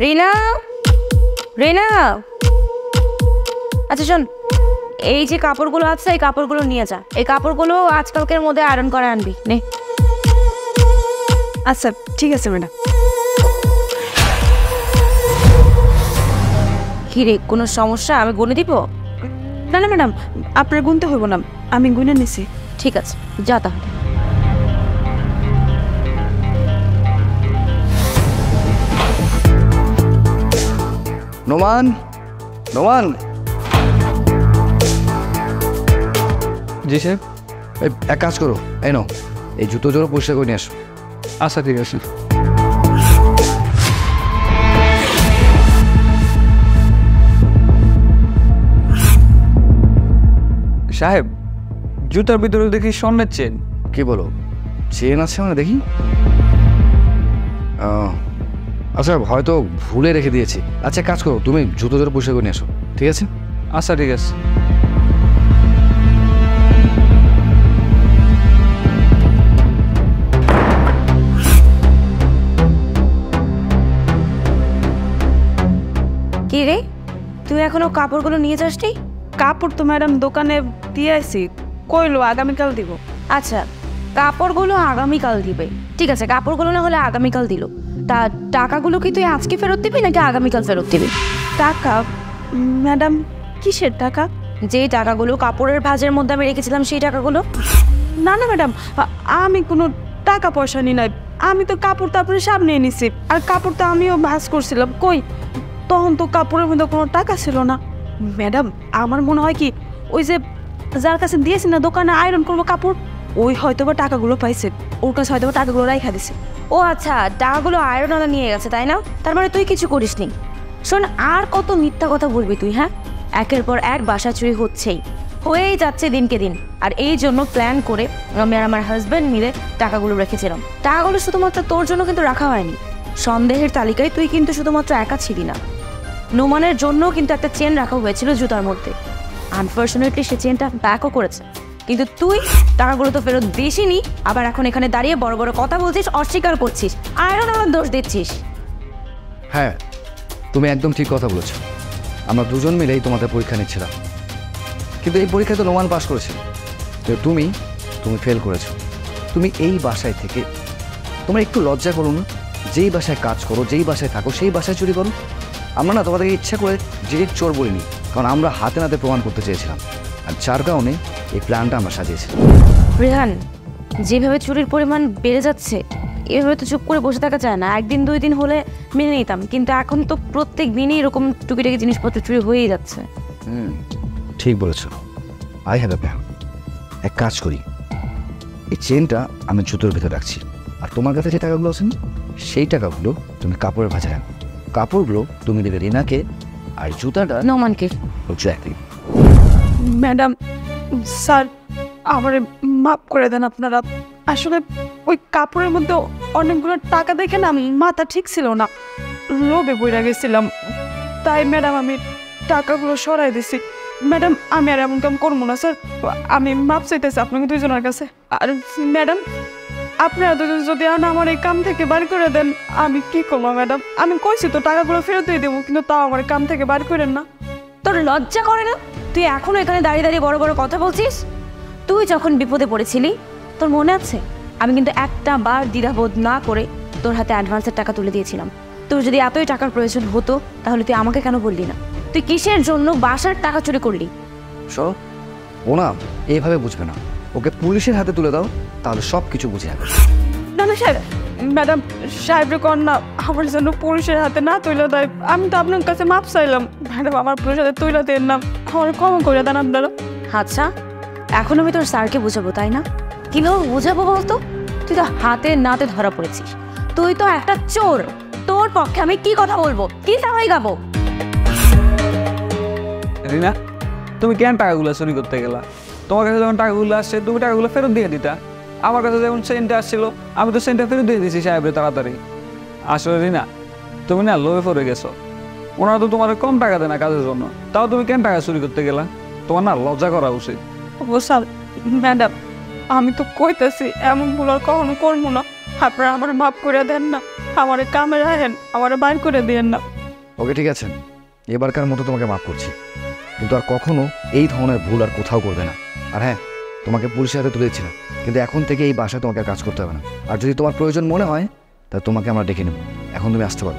রিনা, রিনা, আচ্ছা শোন, এই যে কাপড়গুলো আছে এই কাপড়গুলো নিয়ে যা। এই কাপড়গুলো আজকালকের মধ্যে আয়রন করে আনবি নে। আচ্ছা ঠিক আছে ম্যাডাম। কি রে, কোনো সমস্যা? আমি গুনে দিব? না না ম্যাডাম, আপনার গুনতে হইব না, আমি গুনে নিছি। ঠিক আছে, যা তাহলে। নোমান, নোমান। জি স্যার। এক কাজ করো, এই নাও এই জুতো জোড়া পরিষ্কার করে নিয়ে আসো। আচ্ছা ঠিক আছে। সাহেব, জুতার ভিতরে দেখি স্বর্ণের চেন। কি বলো, চেন আছে মানে? দেখি। আচ্ছা হয়তো ভুলে রেখে দিয়েছি। আচ্ছা কাজ করো, তুমি জুতো জোড়া পরিষ্কার করে নিয়ে আসো, ঠিক আছে? আচ্ছা ঠিক আছে। কি রে, তুই এখনো কাপড়গুলো নিয়ে যাসনি? কাপড় তো ম্যাডাম দোকানে দিয়ে আসি, কইলো আগামীকাল দিব। আচ্ছা, কাপড়গুলো আগামীকাল দিবে, ঠিক আছে। কাপড়গুলো না হলে আগামীকাল দিল, তা টাকাগুলো কি তুই আজকে ফেরত দিবি নাকি আগামীকাল ফেরত দিবি? টাকা ম্যাডাম? কিসের টাকা? যে টাকাগুলো কাপড়ের ভাঁজের মধ্যে আমি রেখেছিলাম সেই টাকাগুলো। না না ম্যাডাম, আমি কোনো টাকা পয়সা নি নাই। আমি তো কাপড় তারপরে সামনে নিছি, আর কাপড় তো আমিও ভাঁজ করছিলাম। কই, তখন তো কাপড়ের মধ্যে কোনো টাকা ছিল না ম্যাডাম। আমার মনে হয় কি, ওই যে যার কাছে দিয়েছি না দোকানে আয়রন করবো কাপড়, ওই হয়তো বা টাকাগুলো পাইছে, ওর কাছে হয়তো বা টাকাগুলো রাইখা দিছে। ও আচ্ছা, টাকাগুলো আয়রনওয়ালা নিয়ে গেছে তাই না? তার মানে তুই কিছু করিসনি। শোন, আর কত মিথ্যা কথা বলবি তুই? হ্যাঁ, একের পর এক বাসা চুরি হয়েই যাচ্ছে দিনকে দিন। আর এই জন্য প্ল্যান করে আমি আর আমার হাজব্যান্ড মিলে টাকাগুলো রেখেছিলাম। টাকাগুলো শুধুমাত্র তোর জন্য কিন্তু রাখা হয়নি, সন্দেহের তালিকায় তুই কিন্তু শুধুমাত্র একা ছিলি না। নোমানের জন্য কিন্তু একটা চেন রাখা হয়েছিল জুতার মধ্যে। আনফর্চুনেটলি সে চেনটা ব্যাকও করেছে, কিন্তু তুই টাকাগুলো তো ফেরত দিসনি। আবার এখন এখানে দাঁড়িয়ে বড় বড় কথা বলছিস, অস্বীকার করছিস, আয়রন আমার দোষ দিচ্ছিস। হ্যাঁ, তুমি একদম ঠিক কথা বলেছো। আমরা দুজন মিলেই তোমাদের পরীক্ষা নিচ্ছিলাম, কিন্তু এই পরীক্ষায় তো নোমান পাস করেছিল, তো তুমি ফেল করেছো। তুমি এই বাসায় থেকে তোমরা একটু লজ্জা করো না? যেই বাসায় কাজ করো, যেই বাসায় থাকো, সেই বাসায় চুরি করো। আমরা না তোমাদেরকে ইচ্ছা করে ডিরেক্ট চোর বলিনি, কারণ আমরা হাতে নাতে প্রমাণ করতে চেয়েছিলাম, আর যার কারণে এই প্ল্যানটা আমরা সাজিয়েছিলাম। রেহান, যেভাবে চুরির পরিমাণ বেড়ে যাচ্ছে এভাবে তো চুপ করে বসে থাকা যায় না। একদিন দুই দিন হলে মেনে নিতাম, কিন্তু এখন তো প্রত্যেক দিনই এরকম টুকিটাকি জিনিসপত্র চুরি হয়েই যাচ্ছে। ঠিক বলেছ। I have a plan. এক কাজ করি, এই চেনটা আমি জুতোর ভিতরে রাখছি, আর তোমার কাছে যে টাকাগুলো আছে সেই টাকাগুলো তুমি কাপড়ের ভাঁজে রাখো। কাপড়গুলো তুমি দেবে রিনাকে, আর জুতাটা নোমানকে। ম্যাডাম স্যার, আমার মাফ করে দেন আপনারা। আসলে ওই কাপড়ের মধ্যে অনেকগুলো টাকা দেখে না মাথা ঠিক ছিল না, লোভে বইরা গেছিলাম, তাই ম্যাডাম আমি টাকাগুলো সরাই দিছি। ম্যাডাম আমি আর এমন কাম করবো না স্যার, আমি মাপ চাইতেছি আপনাকে দুইজনের কাছে। আর ম্যাডাম আপনারা দুজন যদি আমার এই কাম থেকে বার করে দেন আমি কি করবো ম্যাডাম? আমি কইছি তো টাকাগুলো ফেরত দিয়ে দেবো, কিন্তু তাও আমার কাম থেকে বার করেন না। তোর লজ্জা করে না? তুই এখনো এখানে দাঁড়িয়ে দাঁড়িয়ে বড় বড় কথা বলছিস? তুই যখন বিপদে পড়েছিলি তোর মনে আছে? আমি কিন্তু একটা বার দ্বিধাবোধ না করে তোর হাতে অ্যাডভান্সের টাকা তুলে দিয়েছিলাম। তোর যদি এতই টাকার প্রয়োজন হতো তাহলে তুই আমাকে কেন বললি না? তুই কিসের জন্য বাসার টাকা চুরি করলি? শোনো, ও না এইভাবে বুঝবে না, ওকে পুলিশের হাতে তুলে দাও, তাহলে সব কিছু বুঝে যাবে। না না সাহেব, ম্যাডাম সাহেবের কন্যা আমার জন্য পুলিশের হাতে না তুলে দেয়। আমি তো আপনার কাছে মাপ চাইলাম ম্যাডাম, আমার পুলিশের হাতে তুলে দেন না, আমার ক্ষমা করে দেন আপনারা। আচ্ছা, এখন আমি তোর স্যারকে বুঝাবো তাই না? কিভাবে বুঝাবো বলতো? তুই তো হাতে নাতে ধরা পড়েছিস, তুই তো একটা চোর। তোর পক্ষে আমি কি কথা বলবো, কি সামাই গাবো? রিনা, তুমি কেন টাকাগুলো চুরি করতে গেলা? তোমার কাছে যখন টাকাগুলো আসছে তুমি টাকাগুলো ফেরত দিয়ে দিতা। আমার কাছে যেমন সেন্টটা আসছিল আমি তো সেন্টটা ফেরত দিয়ে দিয়েছি সাহেবের তাড়াতাড়ি। আসলে রিনা, তুমি না লোভে পড়ে গেছো। ওনারা তো তোমার কম টাকা দেয় না কাজের জন্য, তাও তুমি কেন টাকা চুরি করতে গেলা? তোমার না লজ্জা করা উচিত। ও স্যার, ম্যাডাম আমি তো কইতেছি এমন ভুল আর কখনো করবো না, আপনারা আমার মাফ করে দেন না। আমার কামে রাখেন, আমার বাইর করে দিয়েন না। ওকে ঠিক আছে, এবারকার মতো তোমাকে মাফ করছি, কিন্তু আর কখনো এই ধরনের ভুল আর কোথাও করবে না। আর হ্যাঁ, তোমাকে পুলিশের হাতে তুলেছি না, কিন্তু এখন থেকে এই বাসায় তোমাকে আর কাজ করতে হবে না। আর যদি তোমার প্রয়োজন মনে হয় তাহলে তোমাকে আমরা ডেকে নেব। এখন তুমি আসতে পারো।